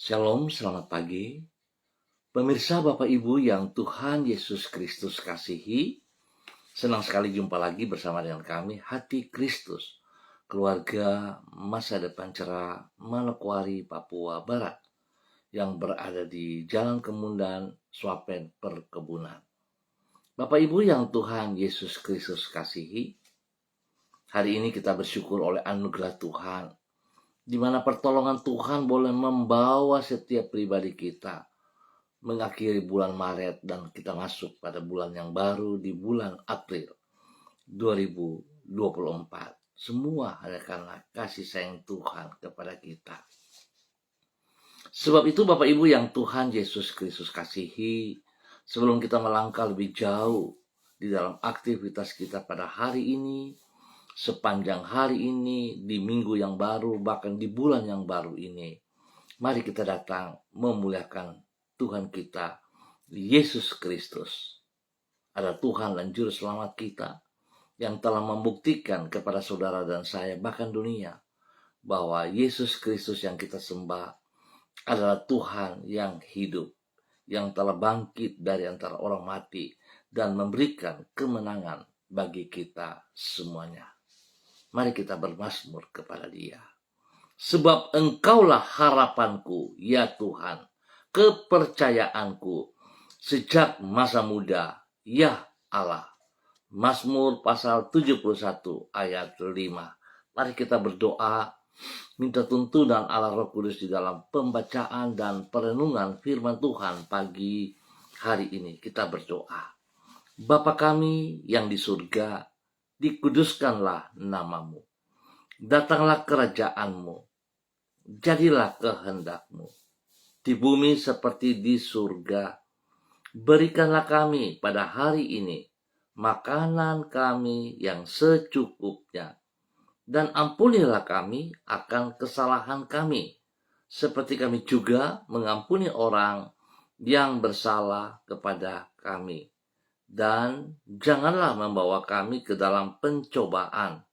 Shalom, selamat pagi. Pemirsa Bapak Ibu yang Tuhan Yesus Kristus kasihi, senang sekali jumpa lagi bersama dengan kami, Hati Kristus, keluarga masa depan cerah Manokwari, Papua Barat, yang berada di Jalan Kemundan, Swapen, Perkebunan. Bapak Ibu yang Tuhan Yesus Kristus kasihi, hari ini kita bersyukur oleh anugerah Tuhan, di mana pertolongan Tuhan boleh membawa setiap pribadi kita mengakhiri bulan Maret dan kita masuk pada bulan yang baru di bulan April 2024. Semua hanya karena kasih sayang Tuhan kepada kita. Sebab itu Bapak Ibu yang Tuhan Yesus Kristus kasihi, sebelum kita melangkah lebih jauh di dalam aktivitas kita pada hari ini, sepanjang hari ini, di minggu yang baru, bahkan di bulan yang baru ini, mari kita datang memuliakan Tuhan kita, Yesus Kristus. Ada Tuhan dan Juru Selamat kita yang telah membuktikan kepada saudara dan saya, bahkan dunia, bahwa Yesus Kristus yang kita sembah adalah Tuhan yang hidup, yang telah bangkit dari antara orang mati dan memberikan kemenangan bagi kita semuanya. Mari kita bermazmur kepada Dia. Sebab Engkaulah harapanku, ya Tuhan, kepercayaanku sejak masa muda, ya Allah. Mazmur pasal 71 ayat 5. Mari kita berdoa, minta tuntunan Allah Roh Kudus di dalam pembacaan dan perenungan firman Tuhan pagi hari ini. Kita berdoa. Bapa kami yang di surga, dikuduskanlah namamu. Datanglah kerajaanmu, jadilah kehendakmu di bumi seperti di surga. Berikanlah kami pada hari ini makanan kami yang secukupnya, dan ampunilah kami akan kesalahan kami, seperti kami juga mengampuni orang yang bersalah kepada kami. Dan janganlah membawa kami ke dalam pencobaan,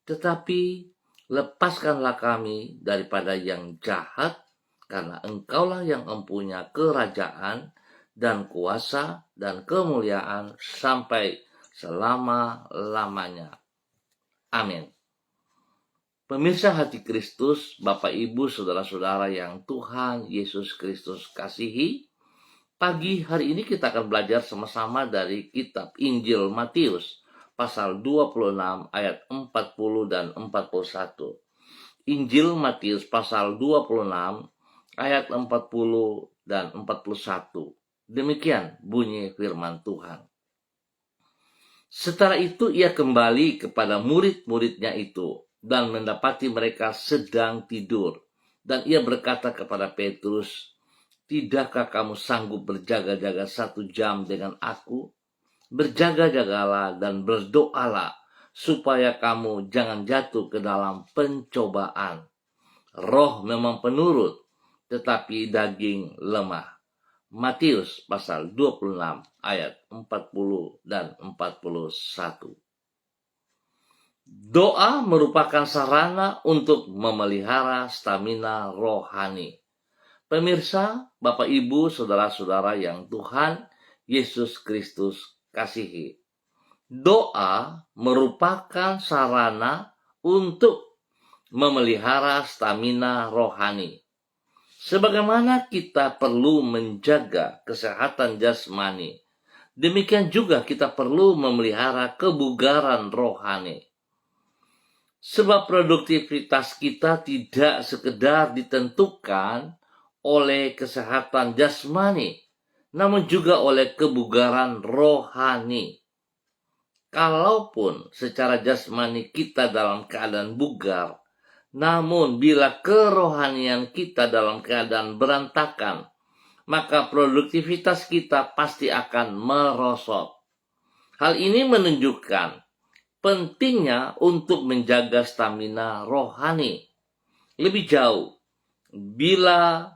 tetapi lepaskanlah kami daripada yang jahat, karena Engkaulah yang mempunyai kerajaan dan kuasa dan kemuliaan sampai selama-lamanya. Amin. Pemirsa Hati Kristus, Bapak Ibu, Saudara-saudara yang Tuhan Yesus Kristus kasihi, pagi hari ini kita akan belajar sama-sama dari kitab Injil Matius, pasal 26 ayat 40 dan 41. Injil Matius pasal 26 ayat 40 dan 41. Demikian bunyi firman Tuhan. Setelah itu ia kembali kepada murid-muridnya itu dan mendapati mereka sedang tidur. Dan ia berkata kepada Petrus, "Tidakkah kamu sanggup berjaga-jaga 1 jam dengan aku? Berjaga-jagalah dan berdoalah, supaya kamu jangan jatuh ke dalam pencobaan. Roh memang penurut, tetapi daging lemah." Matius pasal 26 ayat 40 dan 41. Doa merupakan sarana untuk memelihara stamina rohani. Pemirsa, Bapak Ibu, Saudara-saudara yang Tuhan Yesus Kristus kasihi, doa merupakan sarana untuk memelihara stamina rohani. Sebagaimana kita perlu menjaga kesehatan jasmani, demikian juga kita perlu memelihara kebugaran rohani. Sebab produktivitas kita tidak sekedar ditentukan oleh kesehatan jasmani, namun juga oleh kebugaran rohani. Kalaupun secara jasmani kita dalam keadaan bugar, namun bila kerohanian kita dalam keadaan berantakan, maka produktivitas kita pasti akan merosot. Hal ini menunjukkan pentingnya untuk menjaga stamina rohani. Lebih jauh, bila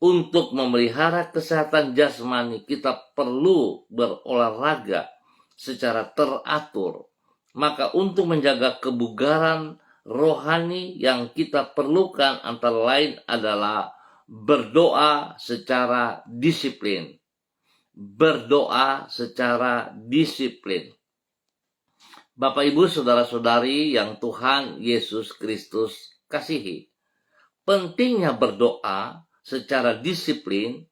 untuk memelihara kesehatan jasmani kita perlu berolahraga secara teratur, maka untuk menjaga kebugaran rohani yang kita perlukan antara lain adalah berdoa secara disiplin. Berdoa secara disiplin. Bapak, Ibu, saudara-saudari yang Tuhan Yesus Kristus kasihi, pentingnya berdoa secara disiplin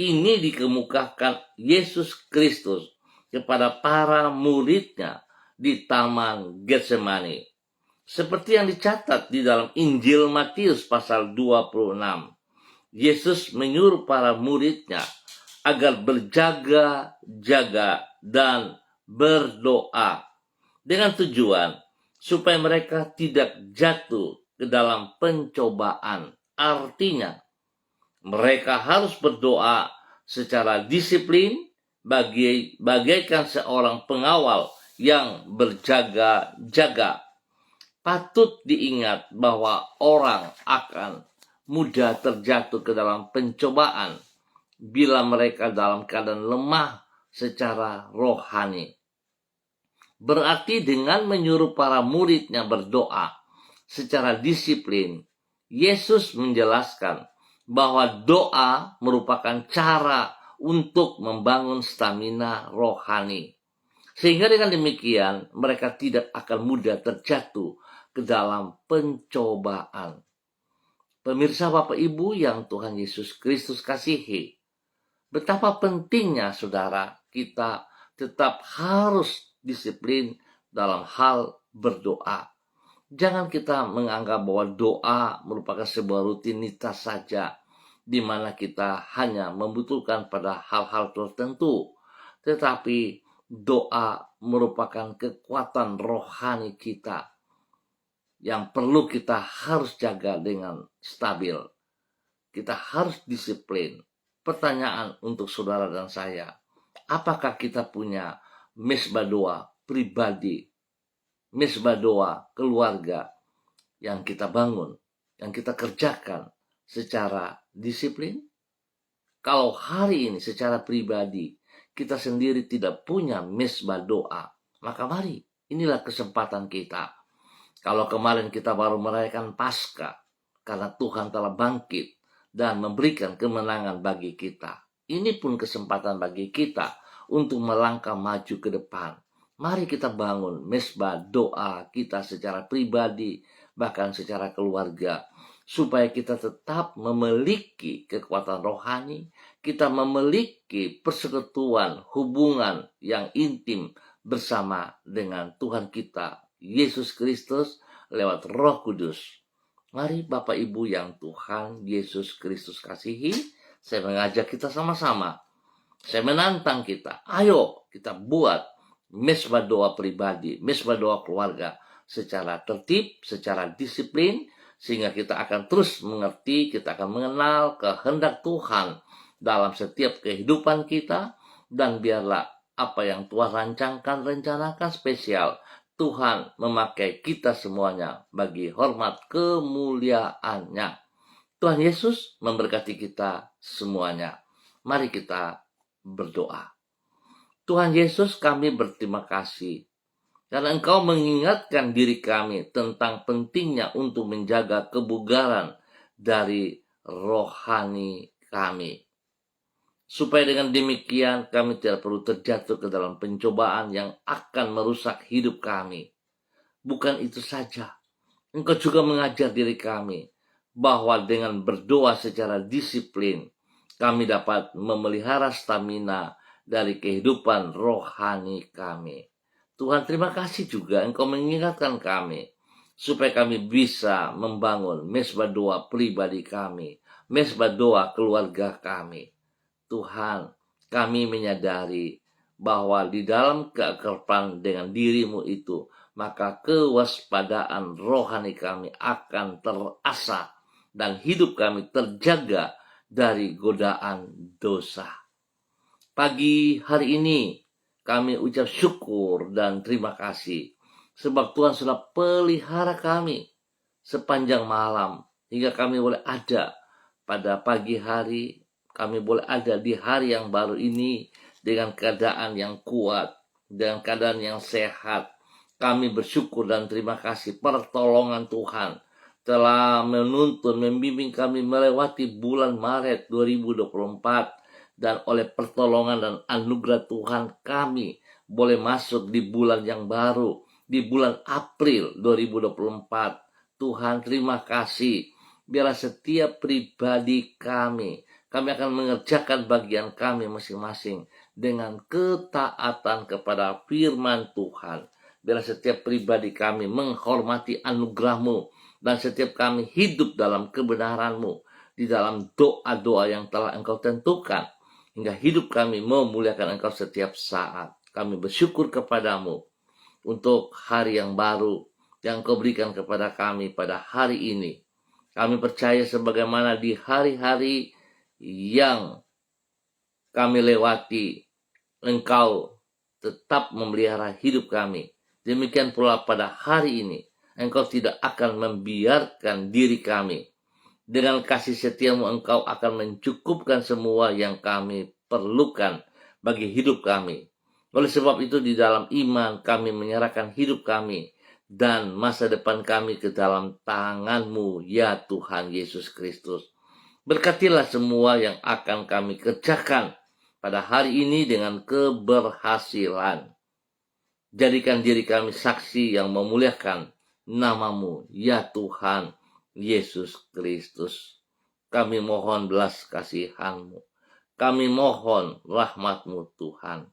ini dikemukakan Yesus Kristus kepada para muridnya di Taman Getsemani. Seperti yang dicatat di dalam Injil Matius pasal 26. Yesus menyuruh para muridnya agar berjaga-jaga dan berdoa dengan tujuan supaya mereka tidak jatuh ke dalam pencobaan. Artinya, mereka harus berdoa secara disiplin bagaikan seorang pengawal yang berjaga-jaga. Patut diingat bahwa orang akan mudah terjatuh ke dalam pencobaan bila mereka dalam keadaan lemah secara rohani. Berarti dengan menyuruh para muridnya berdoa secara disiplin, Yesus menjelaskan bahwa doa merupakan cara untuk membangun stamina rohani. Sehingga dengan demikian mereka tidak akan mudah terjatuh ke dalam pencobaan. Pemirsa, Bapak, Ibu yang Tuhan Yesus Kristus kasihi, betapa pentingnya saudara kita tetap harus disiplin dalam hal berdoa. Jangan kita menganggap bahwa doa merupakan sebuah rutinitas saja, di mana kita hanya membutuhkan pada hal-hal tertentu. Tetapi doa merupakan kekuatan rohani kita yang perlu kita harus jaga dengan stabil. Kita harus disiplin. Pertanyaan untuk saudara dan saya, apakah kita punya mesbah doa pribadi, mesbah doa keluarga yang kita bangun, yang kita kerjakan secara disiplin? Kalau hari ini secara pribadi kita sendiri tidak punya mesbah doa, maka mari, inilah kesempatan kita. Kalau kemarin kita baru merayakan Paskah karena Tuhan telah bangkit dan memberikan kemenangan bagi kita, ini pun kesempatan bagi kita untuk melangkah maju ke depan. Mari kita bangun mesbah doa kita secara pribadi, bahkan secara keluarga, supaya kita tetap memiliki kekuatan rohani, kita memiliki persekutuan hubungan yang intim bersama dengan Tuhan kita Yesus Kristus lewat Roh Kudus. Mari Bapak Ibu yang Tuhan Yesus Kristus kasihi, saya mengajak kita sama-sama, saya menantang kita, ayo kita buat mesbah doa pribadi, mesbah doa keluarga secara tertib, secara disiplin, sehingga kita akan terus mengerti, kita akan mengenal kehendak Tuhan dalam setiap kehidupan kita, dan biarlah apa yang Tuhan rancangkan, rencanakan spesial, Tuhan memakai kita semuanya bagi hormat kemuliaannya. Tuhan Yesus memberkati kita semuanya. Mari kita berdoa. Tuhan Yesus, kami berterima kasih karena Engkau mengingatkan diri kami tentang pentingnya untuk menjaga kebugaran dari rohani kami. Supaya dengan demikian kami tidak perlu terjatuh ke dalam pencobaan yang akan merusak hidup kami. Bukan itu saja, Engkau juga mengajar diri kami bahwa dengan berdoa secara disiplin, kami dapat memelihara stamina dari kehidupan rohani kami. Tuhan, terima kasih juga Engkau mengingatkan kami supaya kami bisa membangun mesbah doa pribadi kami, mesbah doa keluarga kami. Tuhan, kami menyadari bahwa di dalam keakraban dengan diri-Mu itu, maka kewaspadaan rohani kami akan terasah dan hidup kami terjaga dari godaan dosa. Pagi hari ini kami ucap syukur dan terima kasih sebab Tuhan sudah pelihara kami sepanjang malam hingga kami boleh ada pada pagi hari, kami boleh ada di hari yang baru ini dengan keadaan yang kuat, dengan keadaan yang sehat. Kami bersyukur dan terima kasih pertolongan Tuhan telah menuntun, membimbing kami melewati bulan Maret 2024, dan oleh pertolongan dan anugerah Tuhan kami boleh masuk di bulan yang baru, di bulan April 2024. Tuhan, terima kasih. Biarlah setiap pribadi kami akan mengerjakan bagian kami masing-masing dengan ketaatan kepada firman Tuhan. Biarlah setiap pribadi kami menghormati anugerah-Mu, dan setiap kami hidup dalam kebenaran-Mu, di dalam doa-doa yang telah Engkau tentukan, hingga hidup kami memuliakan Engkau setiap saat. Kami bersyukur kepadamu untuk hari yang baru yang Engkau berikan kepada kami pada hari ini. Kami percaya sebagaimana di hari-hari yang kami lewati, Engkau tetap memelihara hidup kami. Demikian pula pada hari ini, Engkau tidak akan membiarkan diri kami. Dengan kasih setiamu Engkau akan mencukupkan semua yang kami perlukan bagi hidup kami. Oleh sebab itu, di dalam iman kami menyerahkan hidup kami dan masa depan kami ke dalam tangan-Mu, ya Tuhan Yesus Kristus. Berkatilah semua yang akan kami kerjakan pada hari ini dengan keberhasilan. Jadikan diri kami saksi yang memuliakan nama-Mu, ya Tuhan Yesus Kristus. Kami mohon belas kasihan-Mu. Kami mohon rahmat-Mu, Tuhan.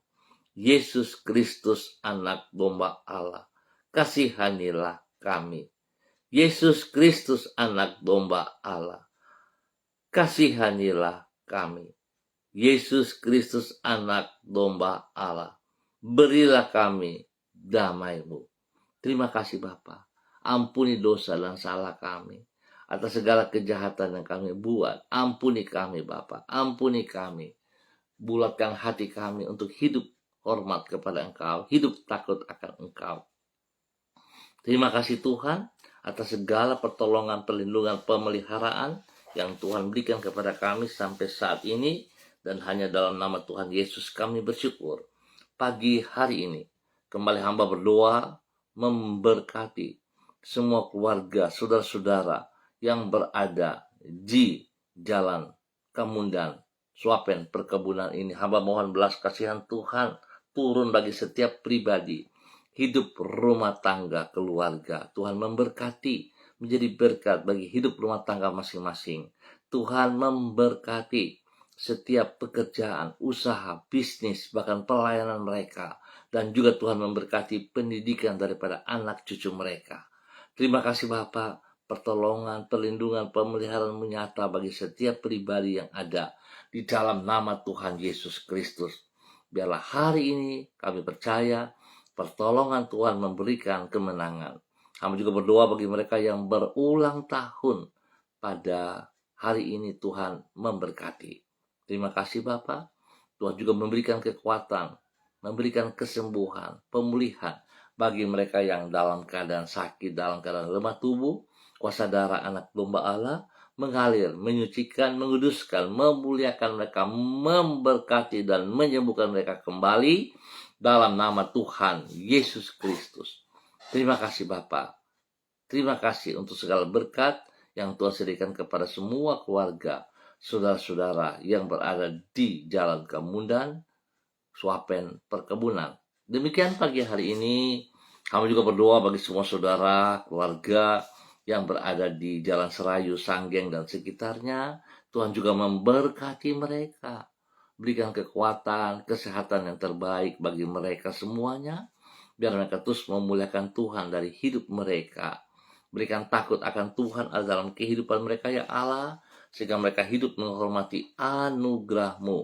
Yesus Kristus, anak domba Allah, kasihanilah kami. Yesus Kristus, anak domba Allah, kasihanilah kami. Yesus Kristus, anak domba Allah, berilah kami damai-Mu. Terima kasih Bapa. Ampuni dosa dan salah kami atas segala kejahatan yang kami buat. Ampuni kami Bapa, ampuni kami. Bulatkan hati kami untuk hidup hormat kepada Engkau, hidup takut akan Engkau. Terima kasih Tuhan atas segala pertolongan, perlindungan, pemeliharaan yang Tuhan berikan kepada kami sampai saat ini, dan hanya dalam nama Tuhan Yesus kami bersyukur. Pagi hari ini kembali hamba berdoa memberkati semua keluarga, saudara-saudara yang berada di Jalan Kemundan, Suapen, perkebunan ini. Hamba mohon belas kasihan Tuhan turun bagi setiap pribadi, hidup rumah tangga, keluarga. Tuhan memberkati, menjadi berkat bagi hidup rumah tangga masing-masing. Tuhan memberkati setiap pekerjaan, usaha, bisnis, bahkan pelayanan mereka. Dan juga Tuhan memberkati pendidikan daripada anak cucu mereka. Terima kasih Bapa, pertolongan, perlindungan, pemeliharaan menyata bagi setiap pribadi yang ada di dalam nama Tuhan Yesus Kristus. Biarlah hari ini kami percaya pertolongan Tuhan memberikan kemenangan. Kami juga berdoa bagi mereka yang berulang tahun pada hari ini, Tuhan memberkati. Terima kasih Bapa. Tuhan juga memberikan kekuatan, memberikan kesembuhan, pemulihan bagi mereka yang dalam keadaan sakit, dalam keadaan lemah tubuh. Kuasa darah anak domba Allah mengalir, menyucikan, menguduskan, memuliakan mereka, memberkati dan menyembuhkan mereka kembali dalam nama Tuhan Yesus Kristus. Terima kasih Bapa. Terima kasih untuk segala berkat yang Tuhan sediakan kepada semua keluarga, saudara-saudara yang berada di Jalan Kemundan, Suapen, perkebunan. Demikian pagi hari ini, kami juga berdoa bagi semua saudara, keluarga yang berada di Jalan Serayu, Sanggeng, dan sekitarnya. Tuhan juga memberkati mereka. Berikan kekuatan, kesehatan yang terbaik bagi mereka semuanya. Biar mereka terus memuliakan Tuhan dari hidup mereka. Berikan takut akan Tuhan dalam kehidupan mereka ya Allah. Sehingga mereka hidup menghormati anugerah-Mu.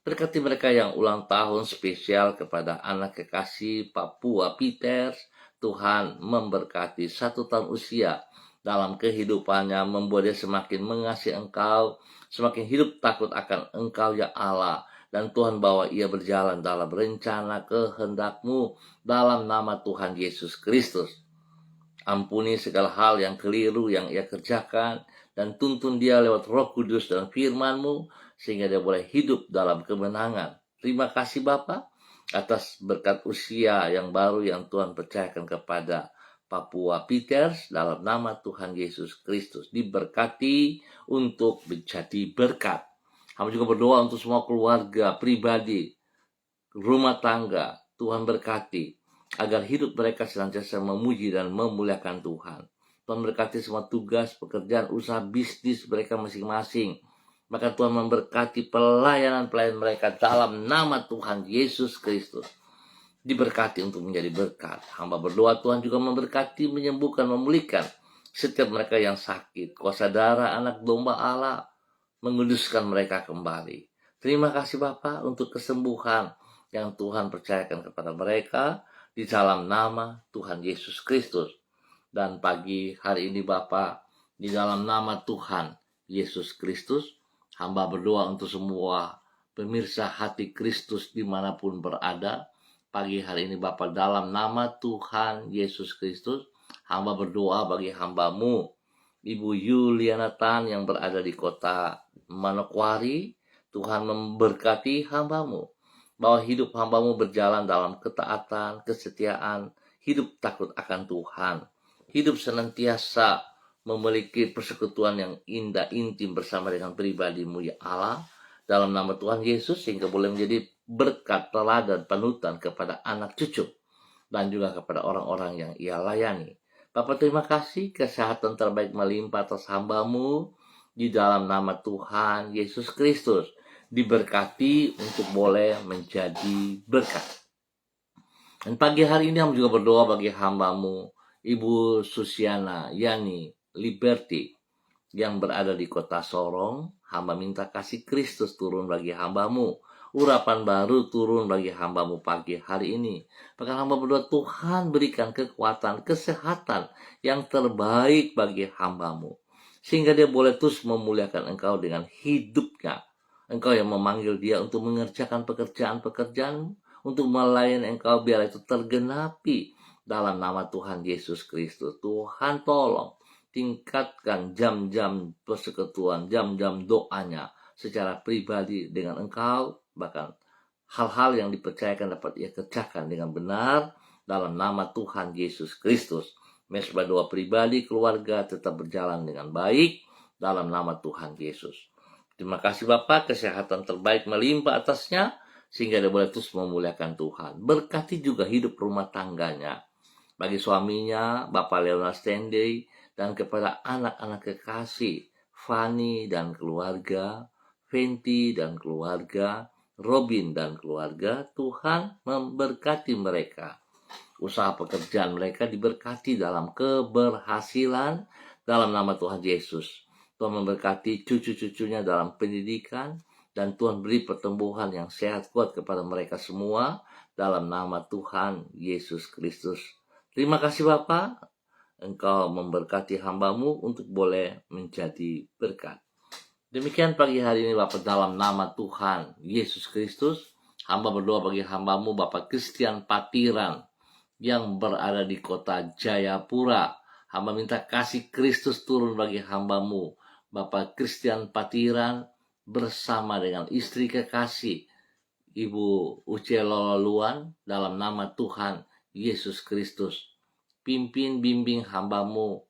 Berkati mereka yang ulang tahun spesial kepada anak kekasih Papua Peters. Tuhan memberkati 1 tahun usia dalam kehidupannya, membuat dia semakin mengasihi Engkau, semakin hidup takut akan Engkau ya Allah. Dan Tuhan bawa ia berjalan dalam rencana kehendak-Mu dalam nama Tuhan Yesus Kristus. Ampuni segala hal yang keliru yang ia kerjakan, dan tuntun dia lewat Roh Kudus dan firman-Mu, sehingga dia boleh hidup dalam kemenangan. Terima kasih Bapa atas berkat usia yang baru yang Tuhan percayakan kepada Papua Peters dalam nama Tuhan Yesus Kristus. Diberkati untuk menjadi berkat. Hamba juga berdoa untuk semua keluarga, pribadi, rumah tangga. Tuhan berkati agar hidup mereka senantiasa memuji dan memuliakan Tuhan. Tuhan berkati semua tugas, pekerjaan, usaha, bisnis mereka masing-masing. Maka Tuhan memberkati pelayanan-pelayanan mereka dalam nama Tuhan Yesus Kristus. Diberkati untuk menjadi berkat. Hamba berdoa Tuhan juga memberkati, menyembuhkan, memulihkan setiap mereka yang sakit. Kuasa darah anak domba Allah menguduskan mereka kembali. Terima kasih Bapa untuk kesembuhan yang Tuhan percayakan kepada mereka di dalam nama Tuhan Yesus Kristus. Dan pagi hari ini Bapa, di dalam nama Tuhan Yesus Kristus, hamba berdoa untuk semua pemirsa hati Kristus dimanapun berada. Pagi hari ini Bapa, dalam nama Tuhan Yesus Kristus, hamba berdoa bagi hambamu Ibu Yuliana Tan yang berada di kota Manokwari. Tuhan memberkati hambamu, bahwa hidup hambamu berjalan dalam ketaatan, kesetiaan, hidup takut akan Tuhan, hidup senantiasa memiliki persekutuan yang indah intim bersama dengan pribadimu ya Allah, dalam nama Tuhan Yesus, sehingga boleh menjadi berkat, teladan, panutan kepada anak cucu dan juga kepada orang-orang yang ia layani. Bapak terima kasih, kesehatan terbaik melimpah atas hambamu di dalam nama Tuhan Yesus Kristus. Diberkati untuk boleh menjadi berkat. Dan pagi hari ini hamba juga berdoa bagi hambamu Ibu Susiana Yani Liberty yang berada di kota Sorong. Hamba minta kasih Kristus turun bagi hambamu, urapan baru turun bagi hambamu pagi hari ini. Maka hamba berdoa Tuhan berikan kekuatan, kesehatan yang terbaik bagi hambamu, sehingga dia boleh terus memuliakan Engkau dengan hidupnya. Engkau yang memanggil dia untuk mengerjakan pekerjaan-pekerjaan, untuk melayani Engkau, biar itu tergenapi dalam nama Tuhan Yesus Kristus. Tuhan tolong tingkatkan jam-jam persekutuan, jam-jam doanya secara pribadi dengan Engkau, bahkan hal-hal yang dipercayakan dapat ia kerjakan dengan benar dalam nama Tuhan Yesus Kristus. Mesbah doa pribadi, keluarga tetap berjalan dengan baik dalam nama Tuhan Yesus. Terima kasih Bapak, kesehatan terbaik melimpah atasnya, sehingga dia boleh terus memuliakan Tuhan. Berkati juga hidup rumah tangganya, bagi suaminya, Bapak Leonard Stanley, dan kepada anak-anak kekasih, Fanny dan keluarga, Fenty dan keluarga, Robin dan keluarga. Tuhan memberkati mereka. Usaha pekerjaan mereka diberkati dalam keberhasilan dalam nama Tuhan Yesus. Tuhan memberkati cucu-cucunya dalam pendidikan, dan Tuhan beri pertumbuhan yang sehat kuat kepada mereka semua dalam nama Tuhan Yesus Kristus. Terima kasih Bapak, Engkau memberkati hambamu untuk boleh menjadi berkat. Demikian pagi hari ini Bapak, dalam nama Tuhan Yesus Kristus, hamba berdoa bagi hambamu Bapak Christian Patiran yang berada di kota Jayapura. Hamba minta kasih Kristus turun bagi hambamu Bapak Christian Patiran bersama dengan istri kekasih Ibu Uce Lolaluan dalam nama Tuhan Yesus Kristus. Pimpin bimbing hambamu,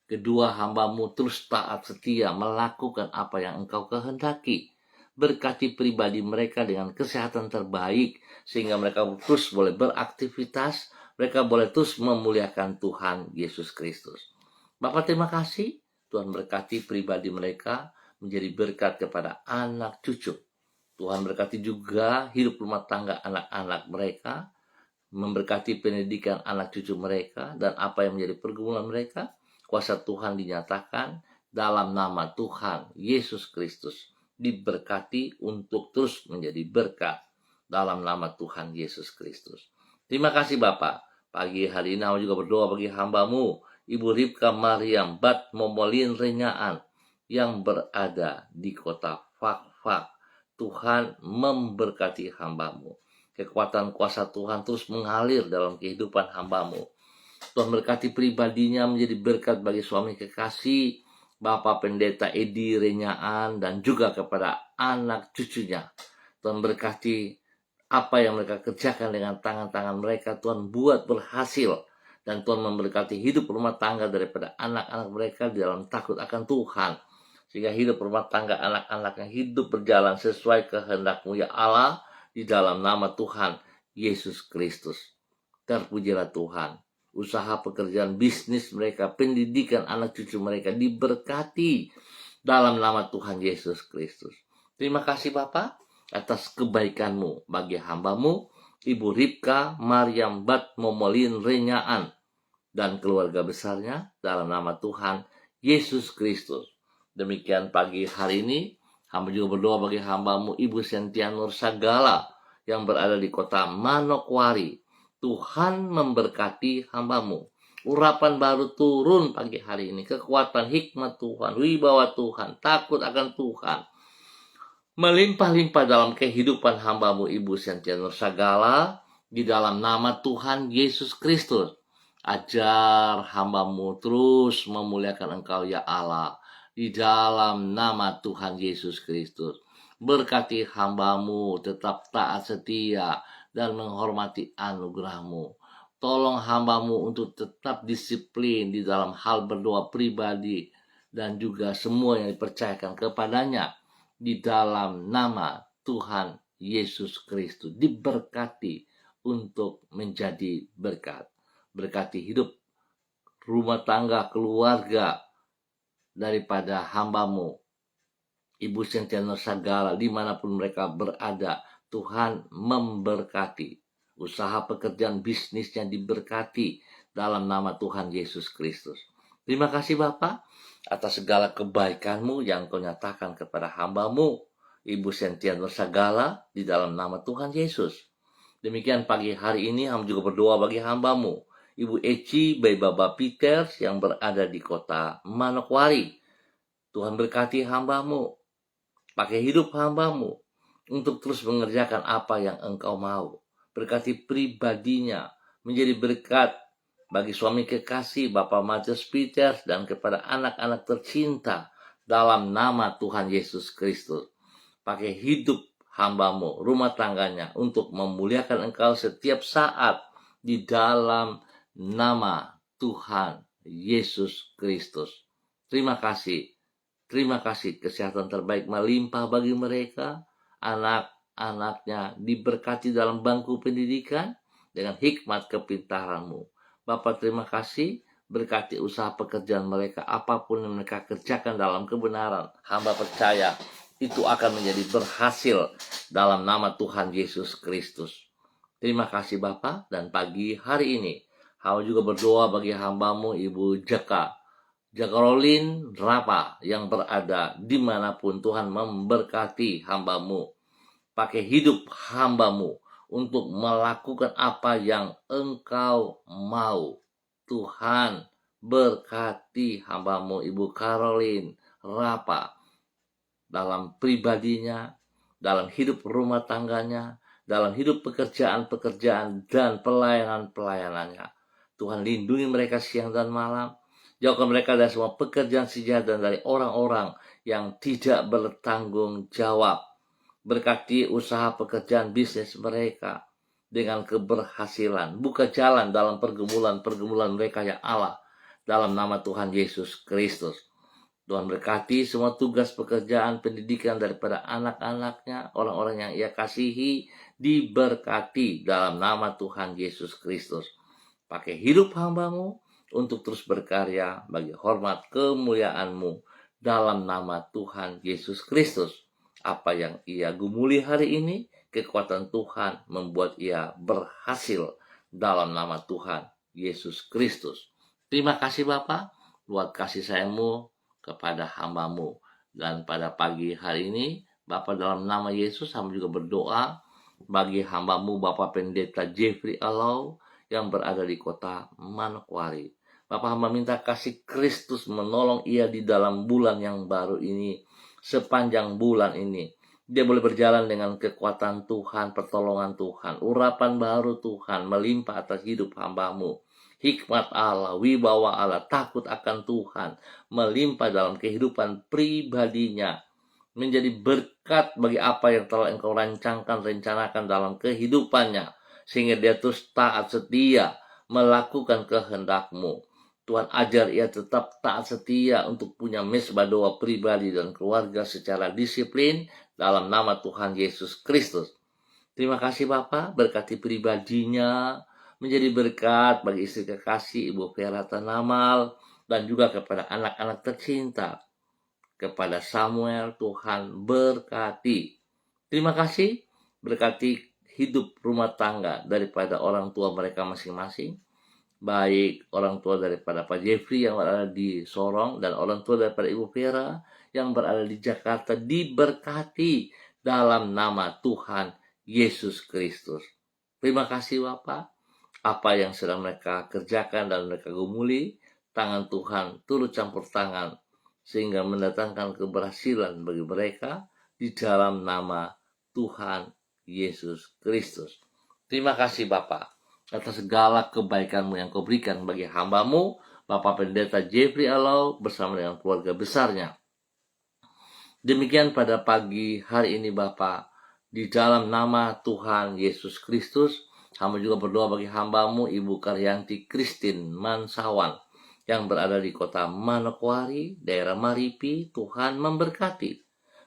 kedua hambamu terus taat setia melakukan apa yang Engkau kehendaki. Berkati pribadi mereka dengan kesehatan terbaik, sehingga mereka terus boleh beraktivitas, mereka boleh terus memuliakan Tuhan Yesus Kristus. Bapak terima kasih, Tuhan berkati pribadi mereka menjadi berkat kepada anak cucu. Tuhan berkati juga hidup rumah tangga anak-anak mereka, memberkati pendidikan anak cucu mereka, dan apa yang menjadi pergumulan mereka, kuasa Tuhan dinyatakan dalam nama Tuhan Yesus Kristus. Diberkati untuk terus menjadi berkat dalam nama Tuhan Yesus Kristus. Terima kasih Bapak. Pagi hari ini aku juga berdoa bagi hambamu Ibu Ripka Mariam Bat Momolin Renyaan yang berada di kota Fakfak. Tuhan memberkati hambamu. Kekuatan kuasa Tuhan terus mengalir dalam kehidupan hambamu. Tuhan berkati pribadinya menjadi berkat bagi suami kekasih Bapak Pendeta Edi Renyaan dan juga kepada anak cucunya. Tuhan berkati apa yang mereka kerjakan dengan tangan-tangan mereka. Tuhan buat berhasil Dan Tuhan memberkati hidup rumah tangga daripada anak-anak mereka di dalam takut akan Tuhan. Sehingga hidup rumah tangga anak-anaknya hidup berjalan sesuai kehendak-Mu ya Allah, di dalam nama Tuhan Yesus Kristus. Terpujilah Tuhan. Usaha, pekerjaan, bisnis mereka, pendidikan anak cucu mereka diberkati dalam nama Tuhan Yesus Kristus. Terima kasih Bapa atas kebaikan-Mu bagi hamba-Mu Ibu Ripka Maryam Bat Momolin Renyaan dan keluarga besarnya dalam nama Tuhan Yesus Kristus. Demikian pagi hari ini, hamba juga berdoa bagi hamba-Mu Ibu Sentia Nur Sagala yang berada di kota Manokwari. Tuhan memberkati hamba-Mu. Urapan baru turun pagi hari ini. Kekuatan hikmat Tuhan, wibawa Tuhan, takut akan Tuhan melimpah-limpah dalam kehidupan hamba-Mu Ibu Sentia Nur Sagala di dalam nama Tuhan Yesus Kristus. Ajar hamba-Mu terus memuliakan Engkau ya Allah di dalam nama Tuhan Yesus Kristus. Berkati hamba-Mu tetap taat setia dan menghormati anugerah-Mu. Tolong hamba-Mu untuk tetap disiplin di dalam hal berdoa pribadi dan juga semua yang dipercayakan kepadanya. Di dalam nama Tuhan Yesus Kristus diberkati untuk menjadi berkat. Berkati hidup rumah tangga, keluarga daripada hamba-Mu Ibu Sentia Nur Sagala dimanapun mereka berada. Tuhan memberkati. Usaha, pekerjaan, bisnisnya diberkati dalam nama Tuhan Yesus Kristus. Terima kasih Bapa atas segala kebaikan-Mu yang Kau nyatakan kepada hamba-Mu Ibu Sentia Nur Sagala di dalam nama Tuhan Yesus. Demikian pagi hari ini hamba juga berdoa bagi hamba-Mu Ibu Eci Bayi Baba Peters yang berada di kota Manokwari. Tuhan berkati hamba-Mu, pakai hidup hamba-Mu untuk terus mengerjakan apa yang Engkau mau. Berkati pribadinya menjadi berkat bagi suami kekasih Bapak Matius Peters dan kepada anak-anak tercinta dalam nama Tuhan Yesus Kristus. Pakai hidup hamba-Mu, rumah tangganya untuk memuliakan Engkau setiap saat di dalam nama Tuhan Yesus Kristus. Terima kasih kesehatan terbaik melimpah bagi mereka, anak-anaknya diberkati dalam bangku pendidikan dengan hikmat kepintaran-Mu. Bapak terima kasih, berkati usaha pekerjaan mereka, apapun yang mereka kerjakan dalam kebenaran. Hamba percaya itu akan menjadi berhasil dalam nama Tuhan Yesus Kristus. Terima kasih Bapak, dan pagi hari ini hamba juga berdoa bagi hamba-Mu Ibu Jakarolin Rapa yang berada dimanapun. Tuhan memberkati hamba-Mu. Pakai hidup hamba-Mu untuk melakukan apa yang Engkau mau. Tuhan berkati hamba-Mu Ibu Caroline Rapa dalam pribadinya, dalam hidup rumah tangganya, dalam hidup pekerjaan-pekerjaan dan pelayanan-pelayanannya. Tuhan lindungi mereka siang dan malam. Jauhkan mereka dari semua pekerjaan si jahat dan dari orang-orang yang tidak bertanggung jawab. Berkati usaha pekerjaan bisnis mereka dengan keberhasilan. Buka jalan dalam pergumulan mereka ya Allah. Dalam nama Tuhan Yesus Kristus. Tuhan berkati semua tugas pekerjaan pendidikan daripada anak-anaknya. Orang-orang yang Ia kasihi diberkati dalam nama Tuhan Yesus Kristus. Pakai hidup hamba-Mu untuk terus berkarya bagi hormat kemuliaan-Mu dalam nama Tuhan Yesus Kristus. Apa yang ia gumuli hari ini, kekuatan Tuhan membuat ia berhasil dalam nama Tuhan Yesus Kristus. Terima kasih Bapa buat kasih sayang-Mu kepada hamba-Mu. Dan pada pagi hari ini, Bapa dalam nama Yesus, hamba juga berdoa bagi hamba-Mu Bapak Pendeta Jeffrey Alau yang berada di kota Manokwari. Bapak hamba minta kasih Kristus menolong ia di dalam bulan yang baru ini. Sepanjang bulan ini dia boleh berjalan dengan kekuatan Tuhan, pertolongan Tuhan, urapan baru Tuhan melimpah atas hidup hamba-Mu. Hikmat Allah, wibawa Allah, takut akan Tuhan melimpah dalam kehidupan pribadinya. Menjadi berkat bagi apa yang telah Engkau rencanakan dalam kehidupannya. Sehingga dia terus taat setia melakukan kehendak-Mu. Tuhan, ajar ia tetap taat setia untuk punya mesbah doa pribadi dan keluarga secara disiplin dalam nama Tuhan Yesus Kristus. Terima kasih Bapa, berkati pribadinya, menjadi berkat bagi istri kekasih Ibu Vera Tanamal, dan juga kepada anak-anak tercinta. Kepada Samuel, Tuhan berkati. Terima kasih, berkati hidup rumah tangga daripada orang tua mereka masing-masing. Baik orang tua daripada Pak Jeffrey yang berada di Sorong dan orang tua daripada Ibu Vera yang berada di Jakarta diberkati dalam nama Tuhan Yesus Kristus. Terima kasih Bapak. Apa yang sedang mereka kerjakan dan mereka gumuli, tangan Tuhan turut campur tangan sehingga mendatangkan keberhasilan bagi mereka di dalam nama Tuhan Yesus Kristus. Terima kasih Bapak atas segala kebaikan-Mu yang Kau berikan bagi hamba-Mu, Bapak Pendeta Jeffrey Alau bersama dengan keluarga besarnya. Demikian pada pagi hari ini Bapak, di dalam nama Tuhan Yesus Kristus, hamba juga berdoa bagi hamba-Mu Ibu Karyanti Christine Mansawan yang berada di kota Manokwari, daerah Maripi. Tuhan memberkati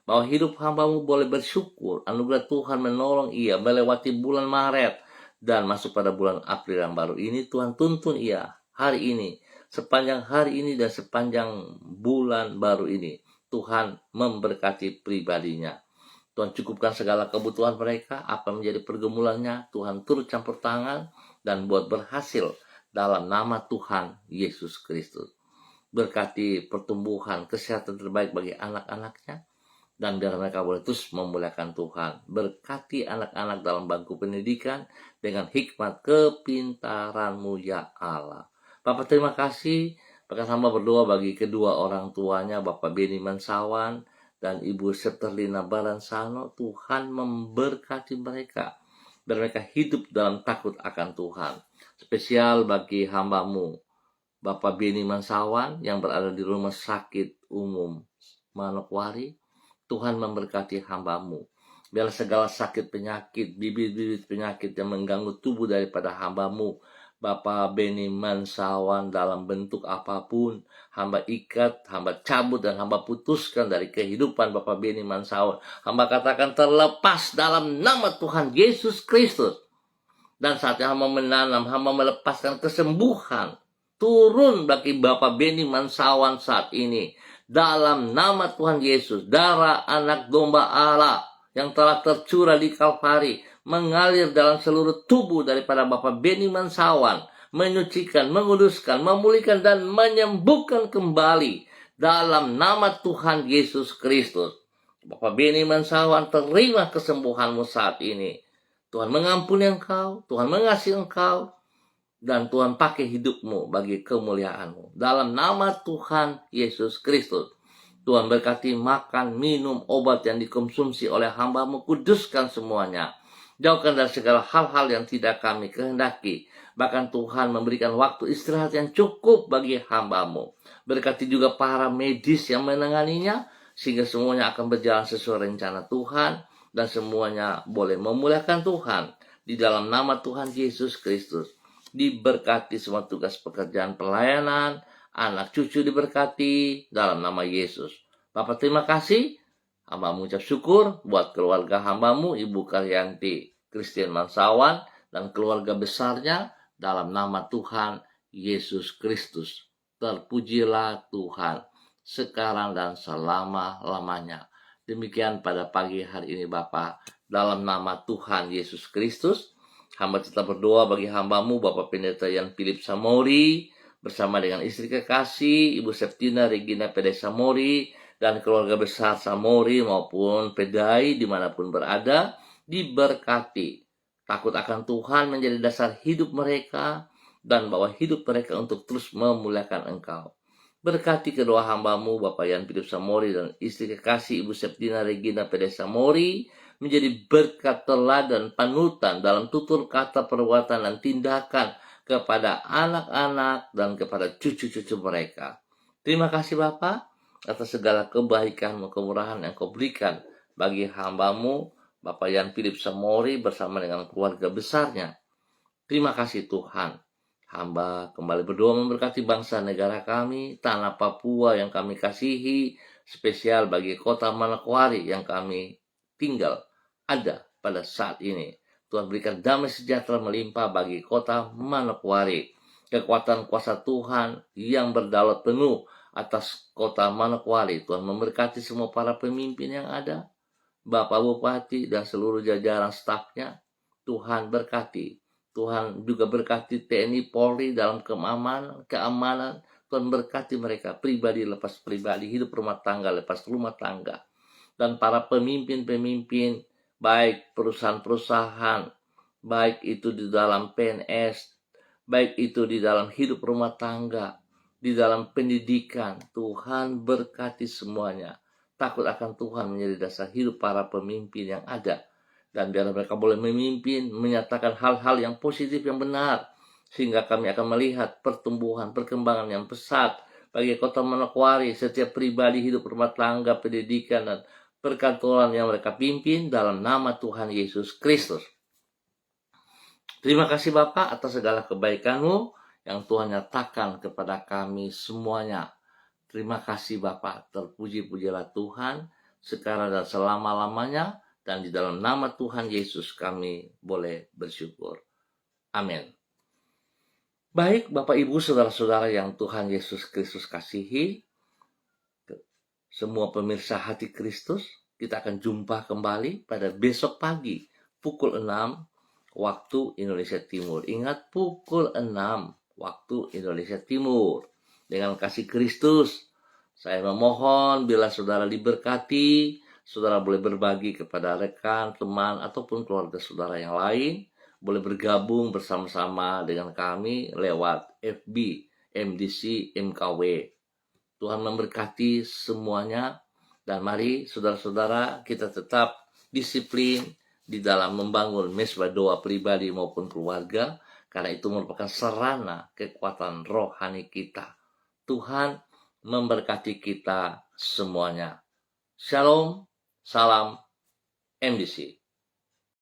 bahwa hidup hamba-Mu boleh bersyukur, anugerah Tuhan menolong ia melewati bulan Maret dan masuk pada bulan April yang baru ini. Tuhan tuntun ia hari ini, sepanjang hari ini dan sepanjang bulan baru ini. Tuhan memberkati pribadinya. Tuhan cukupkan segala kebutuhan mereka, apa menjadi pergumulannya. Tuhan turut campur tangan dan buat berhasil dalam nama Tuhan Yesus Kristus. Berkati pertumbuhan, kesehatan terbaik bagi anak-anaknya, dan biar mereka boleh terus memuliakan Tuhan. Berkati anak-anak dalam bangku pendidikan dengan hikmat kepintaran-Mu ya Allah. Bapak terima kasih. Bahkan hamba berdoa bagi kedua orang tuanya, Bapak Beni Mansawan dan Ibu Seterlina Baransano. Tuhan memberkati mereka, biar mereka hidup dalam takut akan Tuhan. Spesial bagi hamba-Mu Bapak Beni Mansawan yang berada di rumah sakit umum Manokwari. Tuhan memberkati hamba-Mu. Biar segala sakit penyakit, bibit-bibit penyakit yang mengganggu tubuh daripada hamba-Mu Bapak Beni Mansawan dalam bentuk apapun, hamba ikat, hamba cabut, dan hamba putuskan dari kehidupan Bapak Beni Mansawan. Hamba katakan terlepas dalam nama Tuhan Yesus Kristus. Dan saatnya hamba menanam, hamba melepaskan kesembuhan turun bagi Bapak Beni Mansawan saat ini. Dalam nama Tuhan Yesus, darah anak domba Allah yang telah tercurah di Kalvari mengalir dalam seluruh tubuh daripada Bapak Beni Mansawan, menyucikan, menguduskan, memulihkan, dan menyembuhkan kembali dalam nama Tuhan Yesus Kristus. Bapak Beni Mansawan, terima kesembuhan-Mu saat ini. Tuhan mengampuni engkau, Tuhan mengasihi engkau, dan Tuhan pakai hidup-Mu bagi kemuliaan-Mu. Dalam nama Tuhan Yesus Kristus. Tuhan berkati makan, minum, obat yang dikonsumsi oleh hamba-Mu. Kuduskan semuanya. Jauhkan dari segala hal-hal yang tidak kami kehendaki. Bahkan Tuhan memberikan waktu istirahat yang cukup bagi hamba-Mu. Berkati juga para medis yang menanganinya, sehingga semuanya akan berjalan sesuai rencana Tuhan. Dan semuanya boleh memuliakan Tuhan. Di dalam nama Tuhan Yesus Kristus. Diberkati semua tugas pekerjaan pelayanan, anak cucu diberkati dalam nama Yesus. Bapak terima kasih, hamba mengucap syukur buat keluarga hamba-Mu Ibu Karyanti Christine Mansawan dan keluarga besarnya dalam nama Tuhan Yesus Kristus. Terpujilah Tuhan sekarang dan selama-lamanya. Demikian pada pagi hari ini Bapak, dalam nama Tuhan Yesus Kristus. Hamba tetap berdoa bagi hamba-Mu Bapak Pendeta Yan Philip Samori bersama dengan istri kekasih Ibu Septina Regina Pedai Samori dan keluarga besar Samori maupun Pedai dimanapun berada, diberkati. Takut akan Tuhan menjadi dasar hidup mereka dan bawa hidup mereka untuk terus memuliakan Engkau. Berkati kedua hamba-Mu Bapak Yan Philip Samori dan istri kekasih Ibu Septina Regina Pedai Samori menjadi berkat teladan panutan dalam tutur kata, perbuatan, dan tindakan kepada anak-anak dan kepada cucu-cucu mereka. Terima kasih Bapa atas segala kebaikan, kemurahan yang Kau berikan bagi hamba-Mu Bapak Yan Philip Samori bersama dengan keluarga besarnya. Terima kasih Tuhan. Hamba kembali berdoa memberkati bangsa negara kami, tanah Papua yang kami kasihi, spesial bagi kota Manokwari yang kami tinggal ada pada saat ini. Tuhan berikan damai sejahtera melimpah bagi kota Manokwari. Kekuatan kuasa Tuhan yang berdaulat penuh atas kota Manokwari. Tuhan memberkati semua para pemimpin yang ada, Bapak Bupati dan seluruh jajaran stafnya. Tuhan berkati. Tuhan juga berkati TNI Polri dalam keamanan. Tuhan berkati mereka pribadi lepas pribadi, hidup rumah tangga lepas rumah tangga. Dan para pemimpin-pemimpin, baik perusahaan-perusahaan, baik itu di dalam PNS, baik itu di dalam hidup rumah tangga, di dalam pendidikan. Tuhan berkati semuanya. Takut akan Tuhan menjadi dasar hidup para pemimpin yang ada. Dan biar mereka boleh memimpin, menyatakan hal-hal yang positif, yang benar. Sehingga kami akan melihat pertumbuhan, perkembangan yang pesat bagi kota Manokwari. Setiap pribadi hidup rumah tangga, pendidikan, dan perkantoran yang mereka pimpin dalam nama Tuhan Yesus Kristus. Terima kasih Bapak atas segala kebaikan-Mu yang Tuhan nyatakan kepada kami semuanya. Terima kasih Bapak, terpuji-pujilah Tuhan sekarang dan selama-lamanya. Dan di dalam nama Tuhan Yesus kami boleh bersyukur. Amin. Baik Bapak Ibu Saudara-saudara yang Tuhan Yesus Kristus kasihi, semua pemirsa hati Kristus, kita akan jumpa kembali pada besok pagi pukul 6 waktu Indonesia Timur. Ingat, pukul 6 waktu Indonesia Timur. Dengan kasih Kristus, saya memohon bila saudara diberkati, saudara boleh berbagi kepada rekan, teman, ataupun keluarga saudara yang lain. Boleh bergabung bersama-sama dengan kami lewat FB, MDC, MKW. Tuhan memberkati semuanya. Dan mari saudara-saudara kita tetap disiplin di dalam membangun mesbah doa pribadi maupun keluarga. Karena itu merupakan sarana kekuatan rohani kita. Tuhan memberkati kita semuanya. Shalom. Salam MDC.